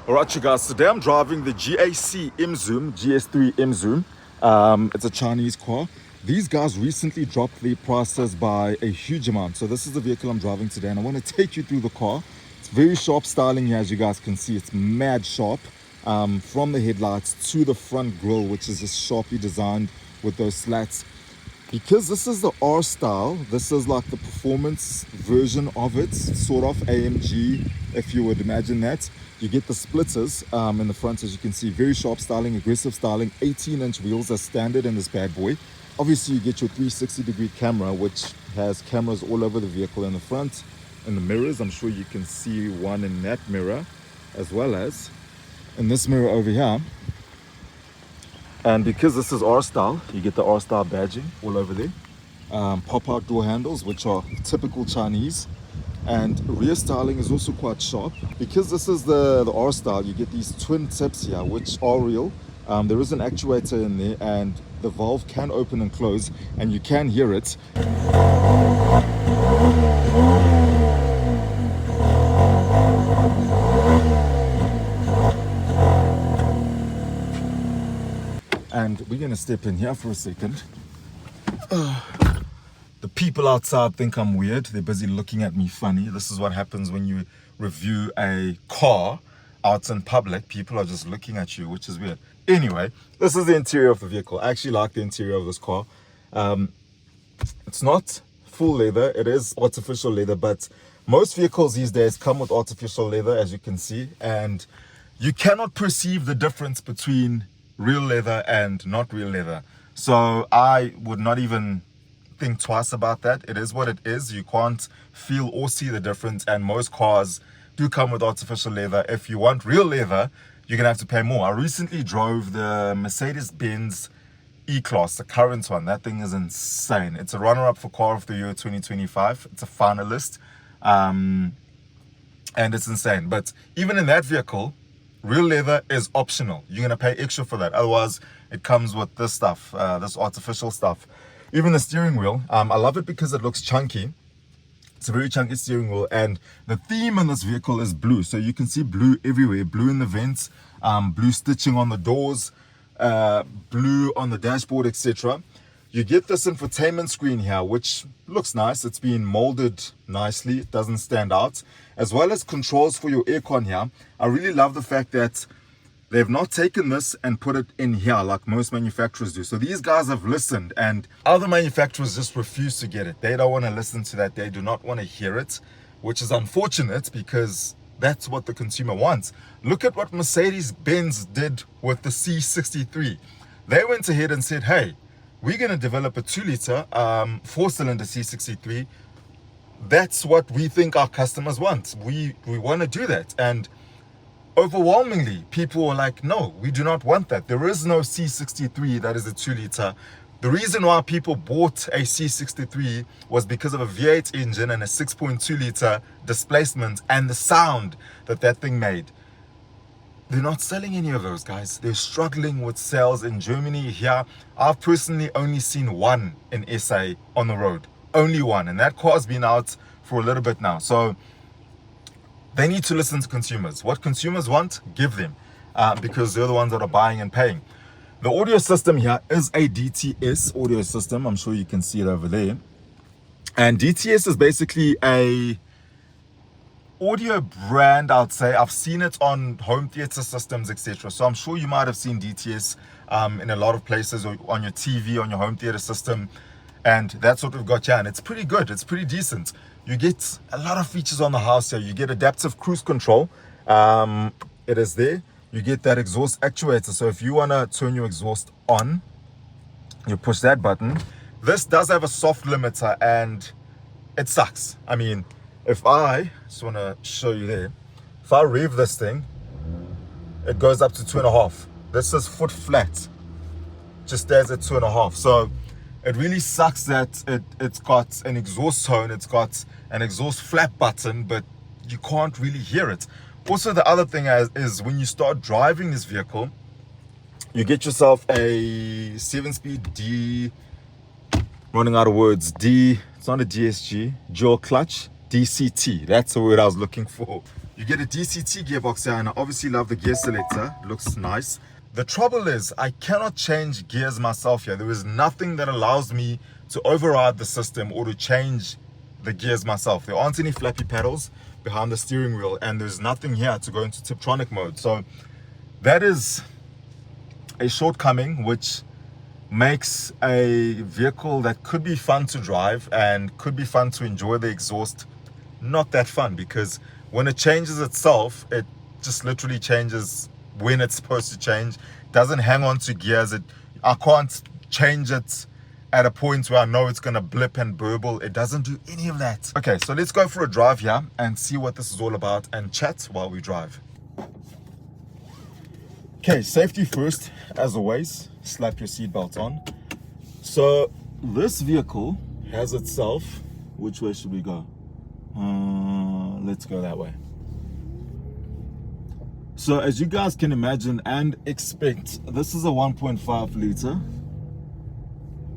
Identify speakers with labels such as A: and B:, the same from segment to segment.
A: Alright, you guys, today I'm driving the GAC Emzoom, GS3 Emzoom. It's a Chinese car. These guys recently dropped their prices by a huge amount. So this is the vehicle I'm driving today, and I want to take you through the car. It's very sharp styling here, as you guys can see. It's mad sharp, from the headlights to the front grille, which is just sharply designed with those slats. Because this is the R style, this is like the performance version of it, sort of AMG, if you would imagine that. You get the splitters in the front, as you can see. Very sharp styling, aggressive styling. 18-inch wheels as standard in this bad boy. Obviously, you get your 360-degree camera, which has cameras all over the vehicle in the front. In the mirrors, I'm sure you can see one in that mirror, as well as in this mirror over here. And because this is R-style, you get the R-style badging all over there. Pop-out door handles, which are typical Chinese. And rear styling is also quite sharp. Because this is the R-style, you get these twin tips here, which are real. There is an actuator in there, and the valve can open and close, and you can hear it. And we're going to step in here for a second. The people outside think I'm weird. They're busy looking at me funny. This is what happens when you review a car out in public. People are just looking at you, which is weird. Anyway, this is the interior of the vehicle. I actually like the interior of this car. It's not full leather. It is artificial leather, but most vehicles these days come with artificial leather, as you can see. And you cannot perceive the difference between real leather and not real leather. So I would not even think twice about that. It is what it is. You can't feel or see the difference, and most cars do come with artificial leather. If you want real leather, you're gonna have to pay more. I recently drove the Mercedes-Benz E-Class, the current one. That thing is insane. It's a runner-up for Car of the Year 2025. It's a finalist, and it's insane. But even in that vehicle, real leather is optional. You're gonna pay extra for that. Otherwise, it comes with this stuff, this artificial stuff. Even the steering wheel, I love it because it looks chunky. It's a very chunky steering wheel, and the theme in this vehicle is blue. So you can see blue everywhere. Blue in the vents, blue stitching on the doors, blue on the dashboard, etc. You get this infotainment screen here, which looks nice. It's been molded nicely. It doesn't stand out. As well as controls for your aircon here. I really love the fact that they've not taken this and put it in here like most manufacturers do. So these guys have listened, and other manufacturers just refuse to get it. They don't want to listen to that. They do not want to hear it, which is unfortunate because that's what the consumer wants. Look at what Mercedes-Benz did with the C63. They went ahead and said, hey, we're going to develop a 2-liter 4-cylinder C63. That's what we think our customers want. We want to do that. And overwhelmingly, people were like, no, we do not want that. There is no C63 that is a 2-liter. The reason why people bought a C63 was because of a V8 engine and a 6.2-liter displacement and the sound that that thing made. They're not selling any of those, guys. They're struggling with sales in Germany. Here, I've personally only seen one in SA on the road. Only one. And that car's been out for a little bit now. So they need to listen to consumers. What consumers want, give them, because they're the ones that are buying and paying. The audio system here is a DTS audio system. I'm sure you can see it over there. And DTS is basically a audio brand, I'd say. I've seen it on home theater systems, etc. So I'm sure you might have seen DTS in a lot of places, or on your TV, on your home theater system. And that's what we've got here. And it's pretty good. It's pretty decent. You get a lot of features on the house here. You get adaptive cruise control. It is there. You get that exhaust actuator. So if you want to turn your exhaust on, you push that button. This does have a soft limiter, and it sucks. I mean, if I just want to show you there, if I rev this thing, it goes up to 2.5. This is foot flat. Just stays at 2.5. So it really sucks that it's got an exhaust tone, it's got an exhaust flap button, but you can't really hear it. Also, the other thing is when you start driving this vehicle, you get yourself a 7-speed D, running out of words, D, it's not a DSG, dual clutch, DCT. That's the word I was looking for. You get a DCT gearbox here, and I obviously love the gear selector. Looks nice. The trouble is, I cannot change gears myself here. There is nothing that allows me to override the system or to change the gears myself. There aren't any flappy pedals behind the steering wheel, and there's nothing here to go into Tiptronic mode. So that is a shortcoming, which makes a vehicle that could be fun to drive and could be fun to enjoy the exhaust not that fun, because when it changes itself, it just literally changes when it's supposed to change. Doesn't hang on to gears. I can't change it at a point where I know it's gonna blip and burble. It doesn't do any of that. Okay, so let's go for a drive here and see what this is all about and chat while we drive. Okay, safety first, as always. Slap your seatbelt on. So this vehicle has itself, which way should we go? Let's go that way. So as you guys can imagine and expect, this is a 1.5 liter.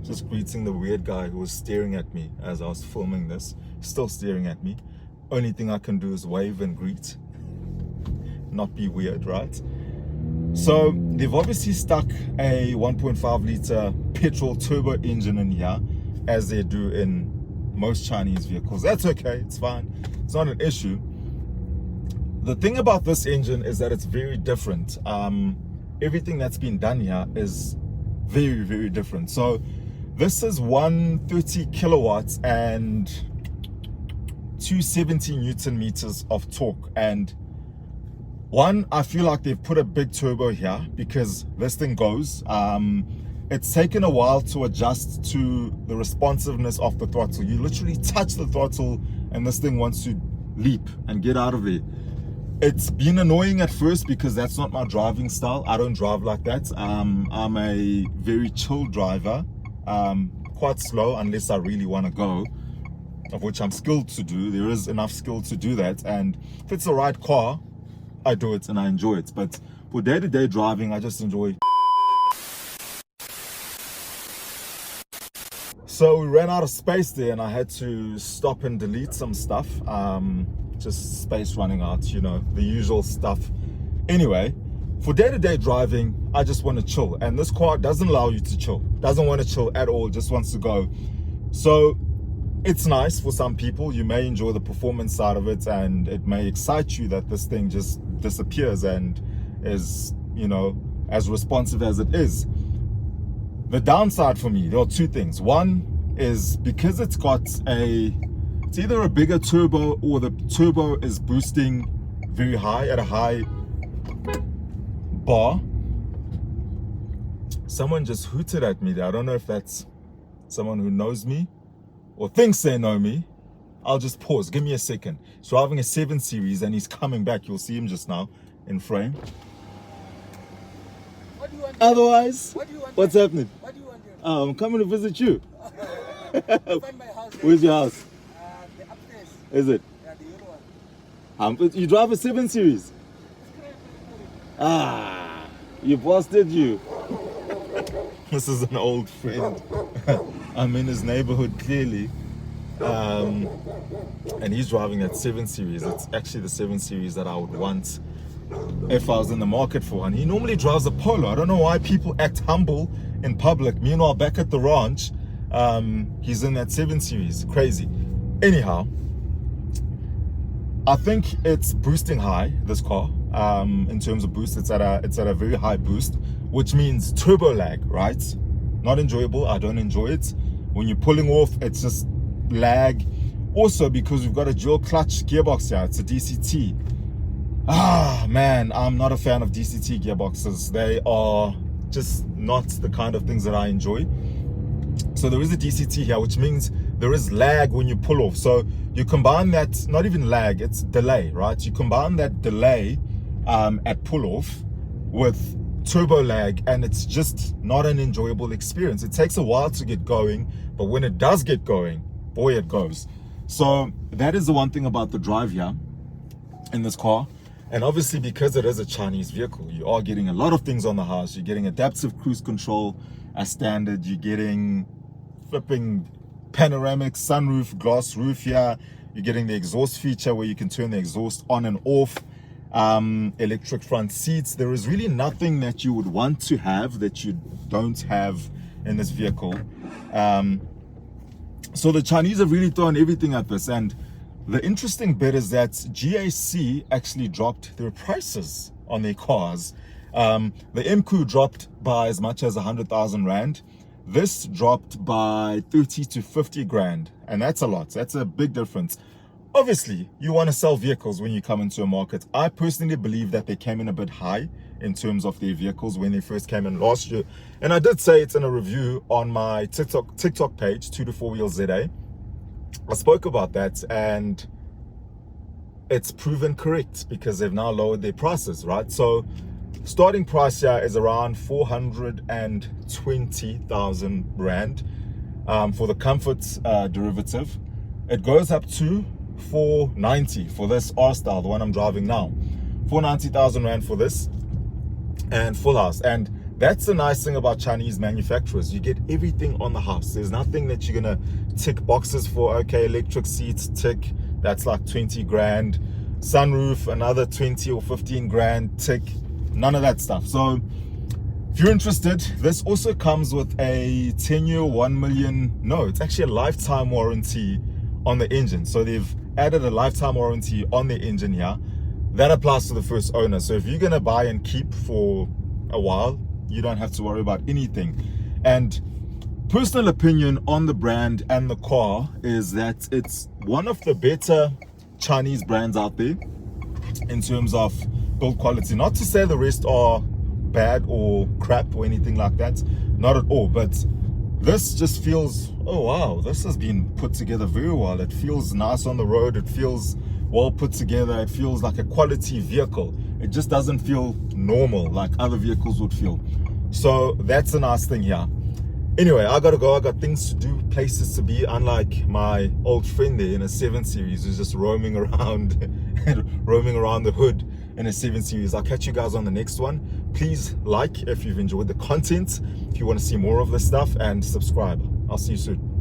A: Just greeting the weird guy who was staring at me as I was filming this. Still staring at me. Only thing I can do is wave and greet. Not be weird, right? So they've obviously stuck a 1.5 liter petrol turbo engine in here, as they do in most Chinese vehicles. That's okay, it's fine. It's not an issue. The thing about this engine is that it's very different. Everything that's been done here is very, very different. So this is 130 kilowatts and 270 Newton meters of torque. And one, I feel like they've put a big turbo here because this thing goes. It's taken a while to adjust to the responsiveness of the throttle. You literally touch the throttle and this thing wants to leap and get out of there. It's been annoying at first because that's not my driving style. I don't drive like that. I'm a very chill driver, quite slow unless I really want to go, of which I'm skilled to do. There is enough skill to do that, and if it's the right car, I do it and I enjoy it. But for day-to-day driving, I just enjoy. So we ran out of space there and I had to stop and delete some stuff. Just space running out, you know, the usual stuff. Anyway, for day-to-day driving, I just want to chill. And this car doesn't allow you to chill. Doesn't want to chill at all, just wants to go. So it's nice for some people. You may enjoy the performance side of it, and it may excite you that this thing just disappears and is, you know, as responsive as it is. The downside for me, there are two things. One is because it's got it's either a bigger turbo or the turbo is boosting very high at a high bar. Someone just hooted at me there. I don't know if that's someone who knows me or thinks they know me. I'll just pause. Give me a second. He's driving a 7 Series and he's coming back. You'll see him just now in frame.
B: What do you want?
A: Otherwise,
B: What do you want?
A: what's happening?
B: What do you want here?
A: I'm coming to visit you.
B: Find my house.
A: Where's your house?
B: The upstairs.
A: Is it?
B: Yeah, the yellow one.
A: You drive a 7 Series? Ah, you busted you. This is an old friend. I'm in his neighborhood clearly. And he's driving that 7 Series. It's actually the 7 Series that I would want if I was in the market for. And he normally drives a Polo. I don't know why people act humble in public. Meanwhile, back at the ranch, he's in that 7 Series. Crazy. Anyhow, I think it's boosting high, this car. In terms of boost, it's at a very high boost, which means turbo lag, right? Not enjoyable. I don't enjoy it. When you're pulling off, it's just lag. Also, because we've got a dual clutch gearbox here, it's a DCT. Ah, man, I'm not a fan of DCT gearboxes. They are just not the kind of things that I enjoy. So there is a DCT here, which means there is lag when you pull off. So you combine that, not even lag, it's delay, right? You combine that delay at pull off with turbo lag, and it's just not an enjoyable experience. It takes a while to get going, but when it does get going, boy, it goes. So that is the one thing about the drive here in this car. And obviously, because it is a Chinese vehicle, you are getting a lot of things on the house. You're getting adaptive cruise control as standard. You're getting flipping panoramic sunroof, glass roof here. You're getting the exhaust feature where you can turn the exhaust on and off. Electric front seats. There is really nothing that you would want to have that you don't have in this vehicle. So the Chinese have really thrown everything at this, and the interesting bit is that GAC actually dropped their prices on their cars. The MQ dropped by as much as 100,000 Rand. This dropped by 30 to 50 grand, and that's a lot. That's a big difference. Obviously, you want to sell vehicles when you come into a market. I personally believe that they came in a bit high in terms of their vehicles when they first came in last year. And I did say it's in a review on my TikTok page, 2 to 4 Wheels ZA. I spoke about that, and it's proven correct because they've now lowered their prices, right? So starting price here is around 420,000 Rand for the Comfort derivative. It goes up to 490 for this R style, the one I'm driving now. 490,000 Rand for this, and full house. And that's the nice thing about Chinese manufacturers. You get everything on the house. There's nothing that you're gonna tick boxes for. Okay, electric seats, tick, that's like 20 grand. Sunroof, another 20 or 15 grand, tick. None of that stuff. So if you're interested, this also comes with a 10-year, 1 million, no, it's actually a lifetime warranty on the engine. So they've added a lifetime warranty on the engine here. That applies to the first owner. So if you're gonna buy and keep for a while, you don't have to worry about anything. And personal opinion on the brand and the car is that it's one of the better Chinese brands out there in terms of build quality. Not to say the rest are bad or crap or anything like that, not at all, but this just feels, oh wow, this has been put together very well. It feels nice on the road, it feels well put together, it feels like a quality vehicle. It just doesn't feel normal like other vehicles would feel. So that's a nice thing here. Anyway, I gotta go. I got things to do, places to be, unlike my old friend there in a 7 Series who's just roaming around roaming around the hood in a 7 Series. I'll catch you guys on the next one. Please like if you've enjoyed the content, if you want to see more of this stuff, and subscribe. I'll see you soon.